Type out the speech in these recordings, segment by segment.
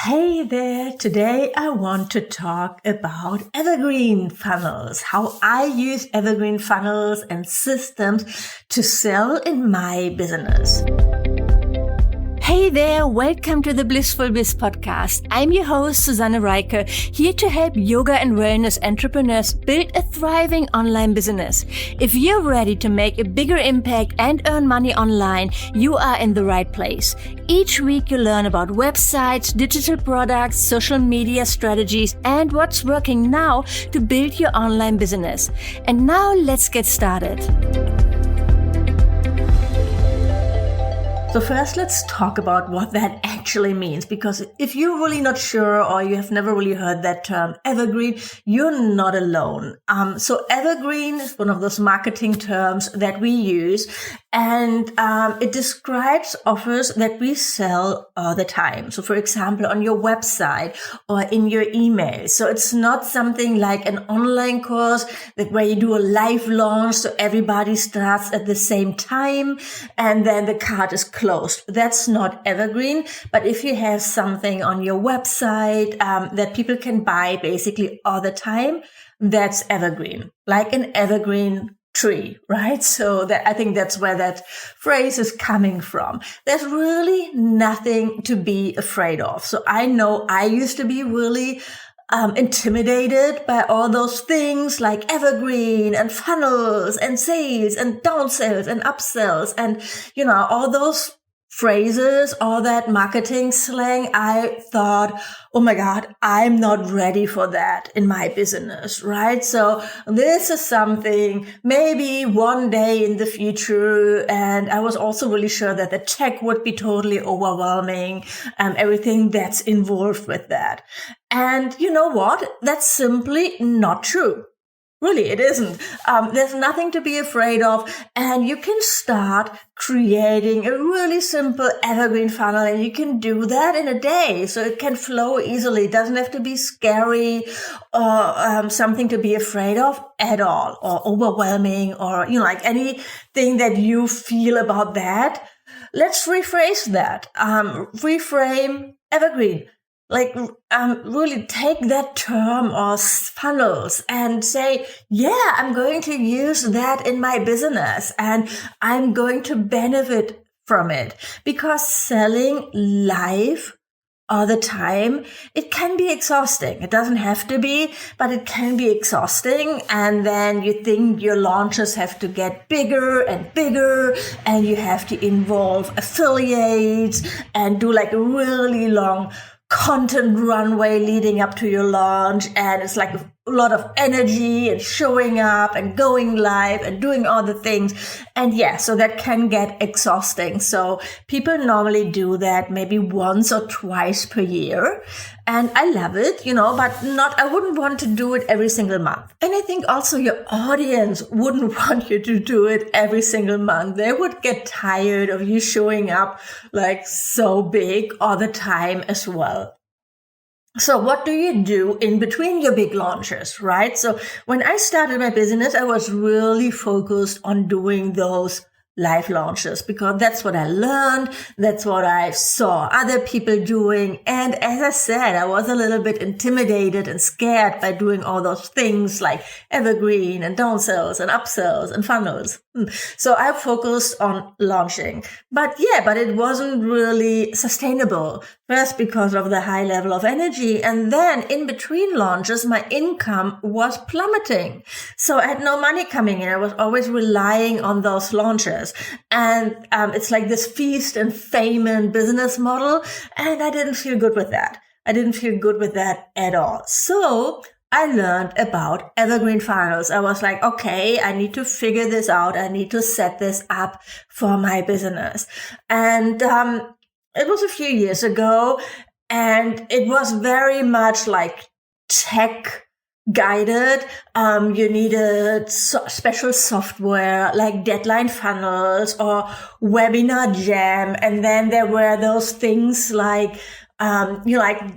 Hey there, today I want to talk about Evergreen funnels, how I use Evergreen funnels and systems to sell in my business. Hey there, welcome to the Blissful Biz podcast. I'm your host, Susanne Reiche, here to help yoga and wellness entrepreneurs build a thriving online business. If you're ready to make a bigger impact and earn money online, you are in the right place. Each week you learn about websites, digital products, social media strategies, and what's working now to build your online business. And now let's get started. So first, let's talk about what that actually means, because if you're really not sure or you have never really heard that term evergreen, you're not alone. So evergreen is one of those marketing terms that we use, and it describes offers that we sell all the time. So for example, on your website or in your email. So it's not something like an online course where you do a live launch so everybody starts at the same time and then the cart is closed. That's not evergreen. But if you have something on your website that people can buy basically all the time, that's evergreen, like an evergreen tree, right? So I think that's where that phrase is coming from. There's really nothing to be afraid of. So I know I used to be really intimidated by all those things like evergreen and funnels and sales and downsells and upsells and, all those phrases, all that marketing slang. I thought, oh my God, I'm not ready for that in my business, right? So this is something maybe one day in the future. And I was also really sure that the tech would be totally overwhelming, everything that's involved with that. And you know what? That's simply not true. Really, it isn't. There's nothing to be afraid of. And you can start creating a really simple evergreen funnel, and you can do that in a day. So it can flow easily. It doesn't have to be scary or something to be afraid of at all, or overwhelming, or, like anything that you feel about that. Let's rephrase that. Reframe evergreen. Really take that term or funnels and say, yeah, I'm going to use that in my business and I'm going to benefit from it, because selling live all the time, it can be exhausting. It doesn't have to be, but it can be exhausting. And then you think your launches have to get bigger and bigger, and you have to involve affiliates and do like a really long content runway leading up to your launch, and it's like a lot of energy and showing up and going live and doing all the things. And so that can get exhausting. So people normally do that maybe once or twice per year. And I love it, but I wouldn't want to do it every single month. And I think also your audience wouldn't want you to do it every single month. They would get tired of you showing up like so big all the time as well. So what do you do in between your big launches, right? So when I started my business, I was really focused on doing those live launches, because that's what I learned. That's what I saw other people doing. And as I said, I was a little bit intimidated and scared by doing all those things like evergreen and downsells and upsells and funnels. So I focused on launching, but it wasn't really sustainable. First, because of the high level of energy. And then in between launches, my income was plummeting. So I had no money coming in. I was always relying on those launches. And it's like this feast and famine business model. And I didn't feel good with that. I didn't feel good with that at all. So I learned about evergreen funnels. I was like, okay, I need to figure this out. I need to set this up for my business. And it was a few years ago, and it was very much like tech guided. You needed special software like deadline funnels or webinar jam. And then there were those things like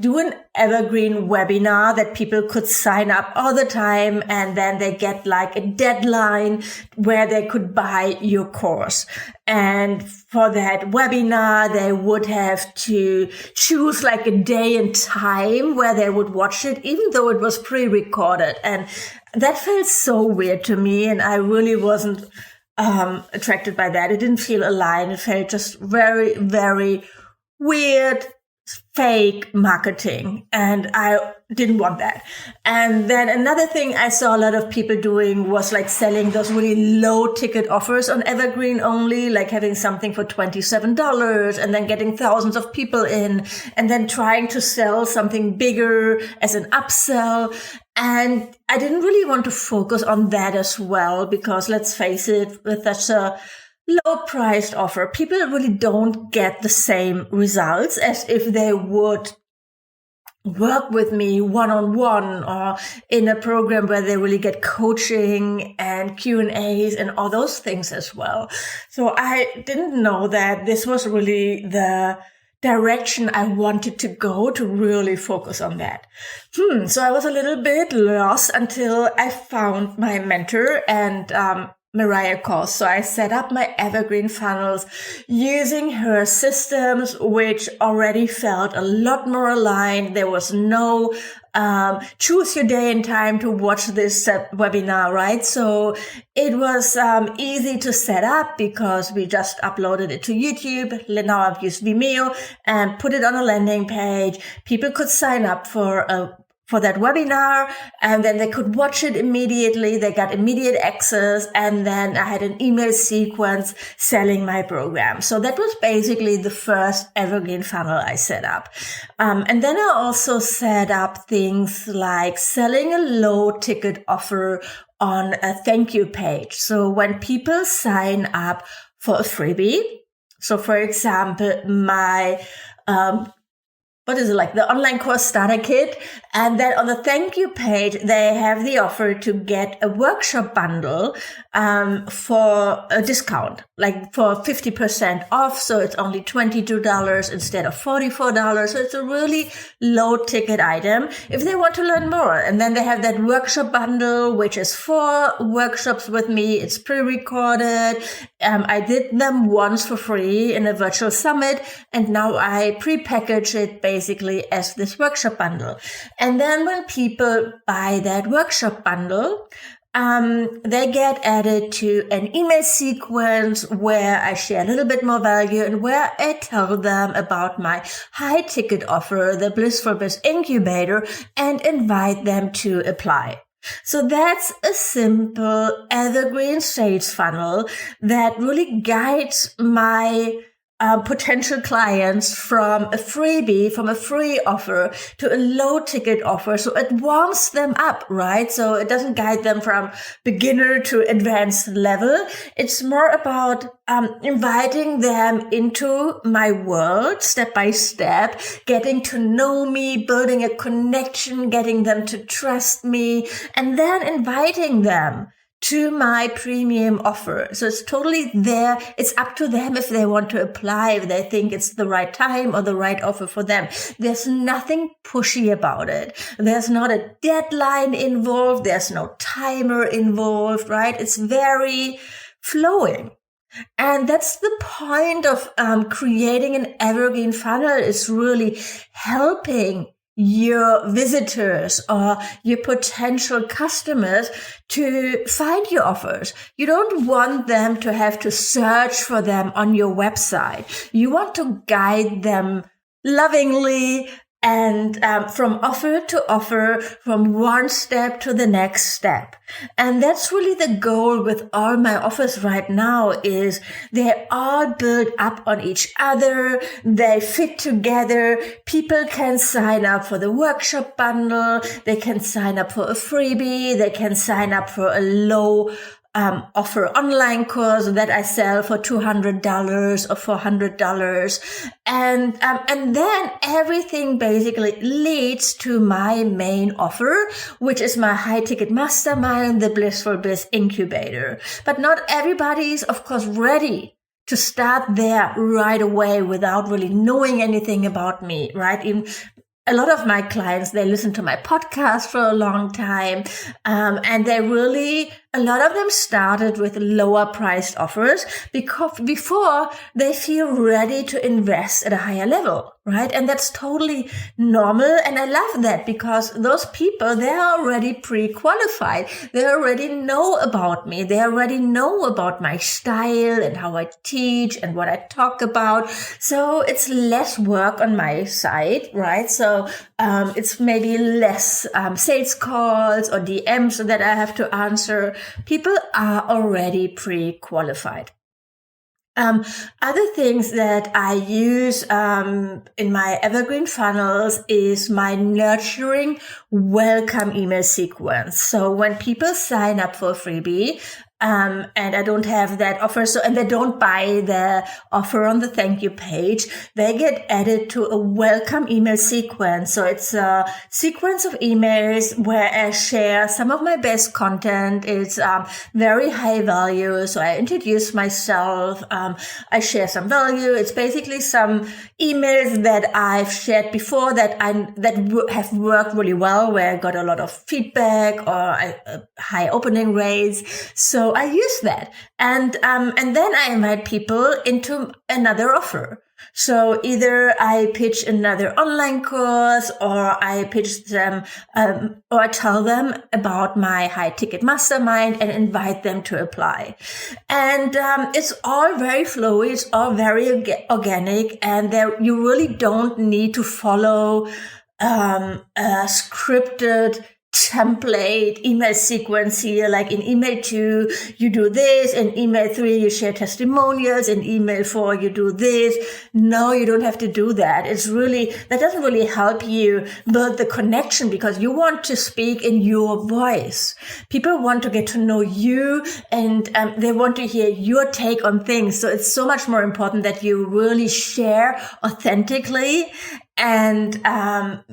do an evergreen webinar that people could sign up all the time, and then they get like a deadline where they could buy your course. And for that webinar, they would have to choose like a day and time where they would watch it, even though it was pre-recorded. And that felt so weird to me, and I really wasn't attracted by that. It didn't feel aligned. It felt just very, very weird, fake marketing, and I didn't want that. And then another thing I saw a lot of people doing was like selling those really low ticket offers on Evergreen only, like having something for $27 and then getting thousands of people in, and then trying to sell something bigger as an upsell. And I didn't really want to focus on that as well, because let's face it, with such a low-priced offer, people really don't get the same results as if they would work with me one-on-one or in a program where they really get coaching and Q&As and all those things as well. So I didn't know that this was really the direction I wanted to go, to really focus on that. So I was a little bit lost until I found my mentor and Mariah Cost. So I set up my evergreen funnels using her systems, which already felt a lot more aligned. There was no choose your day and time to watch this webinar, right? So it was easy to set up because we just uploaded it to YouTube. Now I've used Vimeo and put it on a landing page. People could sign up for that webinar, and then they could watch it immediately. They got immediate access, and then I had an email sequence selling my program. So that was basically the first evergreen funnel I set up. And then I also set up things like selling a low ticket offer on a thank you page. So when people sign up for a freebie, so for example, my the online course starter kit. And then on the thank you page, they have the offer to get a workshop bundle, for a discount, like for 50% off. So it's only $22 instead of $44. So it's a really low ticket item if they want to learn more. And then they have that workshop bundle, which is 4 workshops with me. It's pre-recorded. I did them once for free in a virtual summit, and now I pre-package it basically as this workshop bundle. And then when people buy that workshop bundle, they get added to an email sequence where I share a little bit more value and where I tell them about my high ticket offer, the Blissful Biz Incubator, and invite them to apply. So that's a simple evergreen sales funnel that really guides my potential clients from a freebie, from a free offer to a low ticket offer. So it warms them up, right? So it doesn't guide them from beginner to advanced level. It's more about inviting them into my world step by step, getting to know me, building a connection, getting them to trust me, and then inviting them to my premium offer. So it's totally there. It's up to them if they want to apply, if they think it's the right time or the right offer for them. There's nothing pushy about it. There's not a deadline involved. There's no timer involved, right? It's very flowing. And that's the point of creating an evergreen funnel, is really helping your visitors or your potential customers to find your offers. You don't want them to have to search for them on your website. You want to guide them lovingly and from offer to offer, from one step to the next step. And that's really the goal with all my offers right now, is they're all built up on each other. They fit together. People can sign up for the workshop bundle. They can sign up for a freebie. They can sign up for a low offer online course that I sell for $200 or $400. And then everything basically leads to my main offer, which is my high ticket mastermind, the Blissful Biz Incubator. But not everybody is, of course, ready to start there right away without really knowing anything about me, right? Even a lot of my clients, they listen to my podcast for a long time, and a lot of them started with lower priced offers because before they feel ready to invest at a higher level, right? And that's totally normal. And I love that because those people, they're already pre-qualified. They already know about me. They already know about my style and how I teach and what I talk about. So it's less work on my side, right? So it's maybe less sales calls or DMs that I have to answer. People are already pre-qualified. Other things that I use in my Evergreen funnels is my nurturing welcome email sequence. So when people sign up for a freebie, and I don't have that offer. And they don't buy the offer on the thank you page. They get added to a welcome email sequence. So it's a sequence of emails where I share some of my best content. It's very high value. So I introduce myself. I share some value. It's basically some emails that I've shared before that have worked really well, where I got a lot of feedback or high opening rates. So I use that. And then I invite people into another offer. So either I pitch another online course, or I pitch them, or I tell them about my high ticket mastermind and invite them to apply. And it's all very flowy. It's all very organic. And you really don't need to follow a scripted template email sequence here. Like in email 2, you do this. In email 3, you share testimonials. In email 4, you do this. No, you don't have to do that. That doesn't really help you build the connection, because you want to speak in your voice. People want to get to know you, and they want to hear your take on things. So it's so much more important that you really share authentically and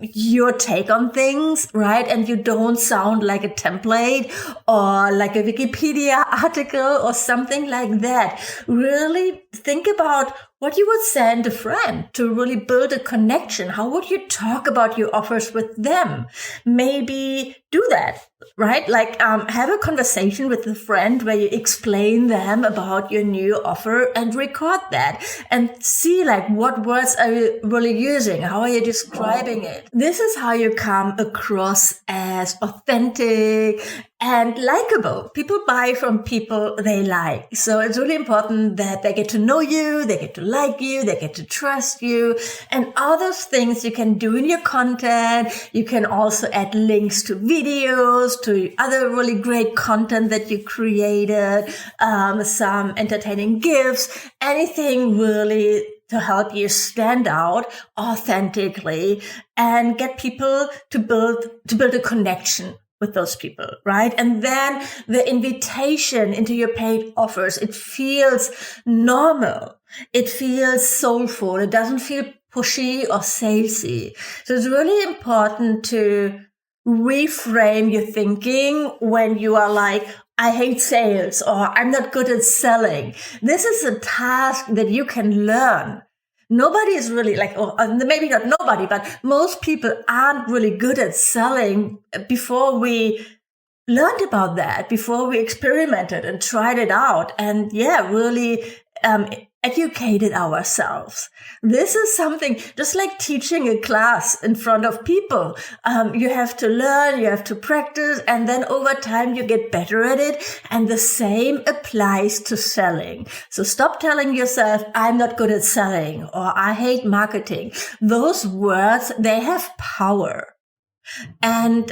your take on things, right? And you don't sound like a template or like a Wikipedia article or something like that. Really think about what you would send a friend to really build a connection. How would you talk about your offers with them? Maybe do that, right? Like have a conversation with a friend where you explain them about your new offer and record that and see like what words are you really using? How are you describing it? This is how you come across as authentic and likable. People buy from people they like. So it's really important that they get to know you, they get to like you, they get to trust you, and all those things you can do in your content. You can also add links to videos, to other really great content that you created, some entertaining GIFs, anything really to help you stand out authentically and get people to build a connection with those people, right? And then the invitation into your paid offers, it feels normal. It feels soulful. It doesn't feel pushy or salesy. So it's really important to reframe your thinking when you are like, I hate sales, or I'm not good at selling. This is a task that you can learn. Nobody is really like, or maybe not nobody, but most people aren't really good at selling before we learned about that, before we experimented and tried it out and really educated ourselves. This is something just like teaching a class in front of people. You have to learn, you have to practice, and then over time you get better at it. And the same applies to selling. So stop telling yourself, I'm not good at selling, or I hate marketing. Those words, they have power. And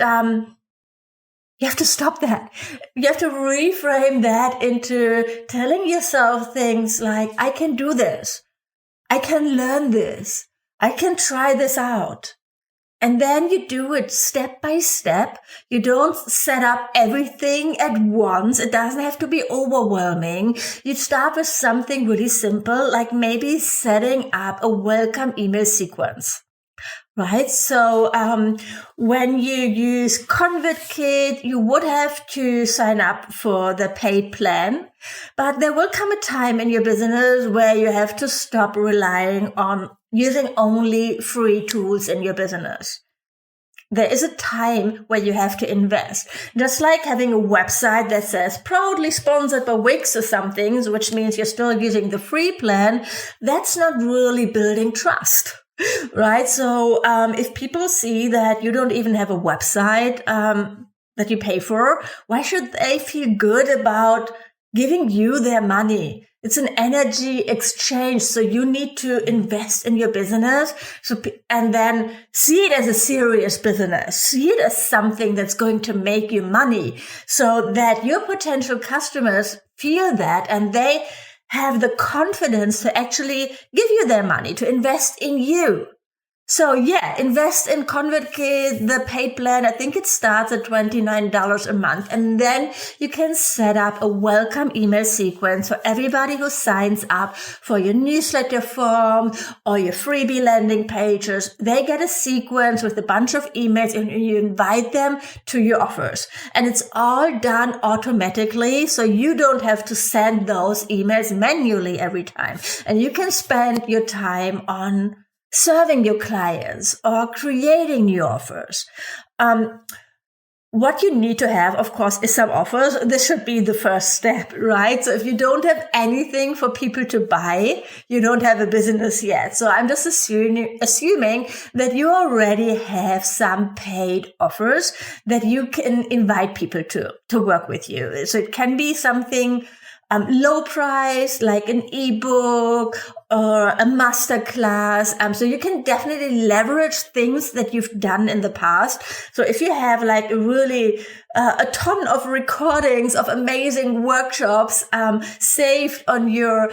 you have to stop that. You have to reframe that into telling yourself things like, I can do this. I can learn this. I can try this out. And then you do it step by step. You don't set up everything at once. It doesn't have to be overwhelming. You start with something really simple, like maybe setting up a welcome email sequence. right? So when you use ConvertKit, you would have to sign up for the paid plan, but there will come a time in your business where you have to stop relying on using only free tools in your business. There is a time where you have to invest. Just like having a website that says proudly sponsored by Wix or something, which means you're still using the free plan, that's not really building trust, right? So if people see that you don't even have a website that you pay for, why should they feel good about giving you their money? It's an energy exchange. So you need to invest in your business. And then see it as a serious business. See it as something that's going to make you money so that your potential customers feel that and they have the confidence to actually give you their money, to invest in you. So yeah, invest in ConvertKit, the paid plan. I think it starts at $29 a month. And then you can set up a welcome email sequence for everybody who signs up for your newsletter form or your freebie landing pages. They get a sequence with a bunch of emails and you invite them to your offers. And it's all done automatically. So you don't have to send those emails manually every time. And you can spend your time on serving your clients or creating new offers. What you need to have, of course, is some offers. This should be the first step, right? So if you don't have anything for people to buy, you don't have a business yet. So I'm just assuming that you already have some paid offers that you can invite people to work with you. So it can be something low price, like an ebook or a masterclass. So you can definitely leverage things that you've done in the past. So if you have like a ton of recordings of amazing workshops saved on your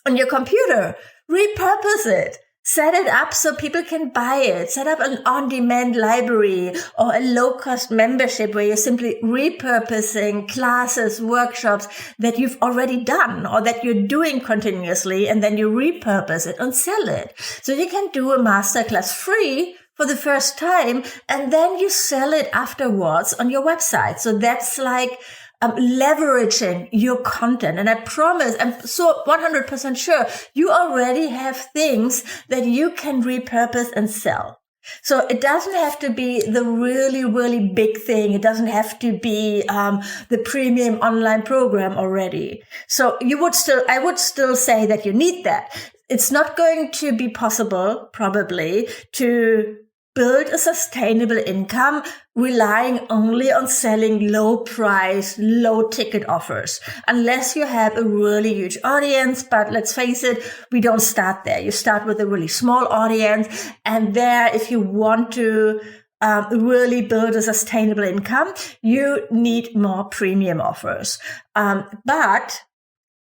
computer, repurpose it. Set it up so people can buy it. Set up an on-demand library or a low-cost membership where you're simply repurposing classes, workshops that you've already done or that you're doing continuously, and then you repurpose it and sell it. So you can do a masterclass free for the first time, and then you sell it afterwards on your website. So that's like leveraging your content. And I promise, I'm so 100% sure you already have things that you can repurpose and sell. So it doesn't have to be the really, really big thing. It doesn't have to be the premium online program already. So I would still say that you need that. It's not going to be possible, probably, to build a sustainable income relying only on selling low price, low ticket offers, unless you have a really huge audience. But let's face it, we don't start there. You start with a really small audience. And there, if you want to really build a sustainable income, you need more premium offers. But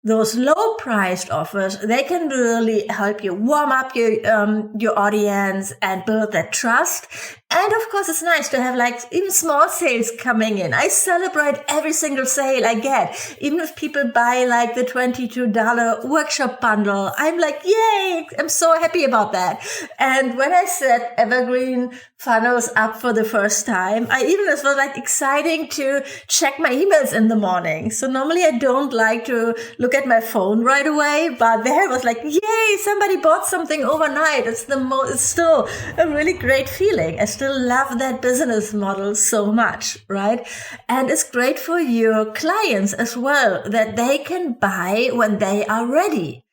those low-priced offers, they can really help you warm up your audience and build that trust. And of course, it's nice to have like even small sales coming in. I celebrate every single sale I get. Even if people buy like the $22 workshop bundle, I'm like, yay, I'm so happy about that. And when I set Evergreen funnels up for the first time, I even was like exciting to check my emails in the morning. So normally I don't like to look at my phone right away, but there was like, yay, somebody bought something overnight. It's still a really great feeling. I still love that business model so much, right? And it's great for your clients as well, that they can buy when they are ready.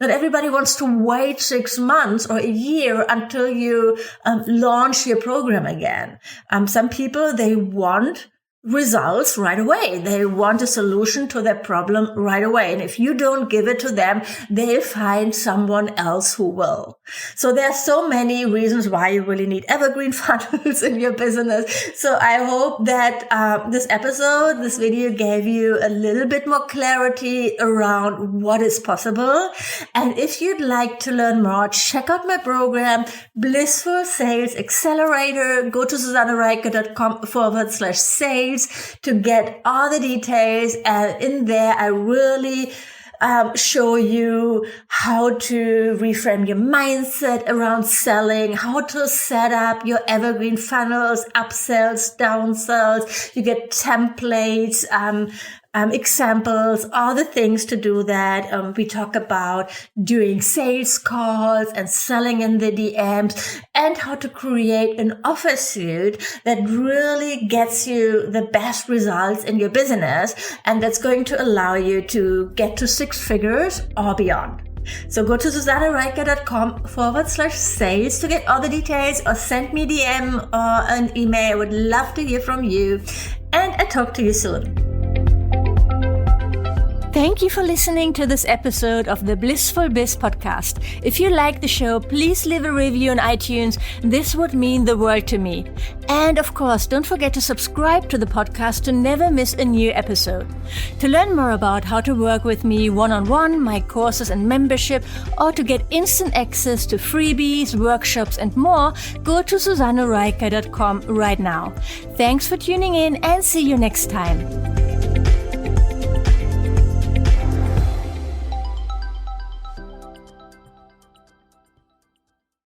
Not everybody wants to wait 6 months or a year until you launch your program again. Some people, they want results right away. They want a solution to their problem right away. And if you don't give it to them, they'll find someone else who will. So there are so many reasons why you really need evergreen funnels in your business. So I hope that this video gave you a little bit more clarity around what is possible. And if you'd like to learn more, check out my program, Blissful Sales Accelerator. Go to susannereiche.com/sales to get all the details. And in there, I really show you how to reframe your mindset around selling, how to set up your evergreen funnels, upsells, downsells. You get templates, examples, all the things to do that. We talk about doing sales calls and selling in the DMs, and how to create an offer suite that really gets you the best results in your business, and that's going to allow you to get to 6 figures or beyond. So go to susannereicher.com/sales to get all the details, or send me a DM or an email. I would love to hear from you, and I'll talk to you soon. Thank you for listening to this episode of the Blissful Biz podcast. If you like the show, please leave a review on iTunes. This would mean the world to me. And of course, don't forget to subscribe to the podcast to never miss a new episode. To learn more about how to work with me one-on-one, my courses and membership, or to get instant access to freebies, workshops, and more, go to susannereicher.com right now. Thanks for tuning in, and see you next time.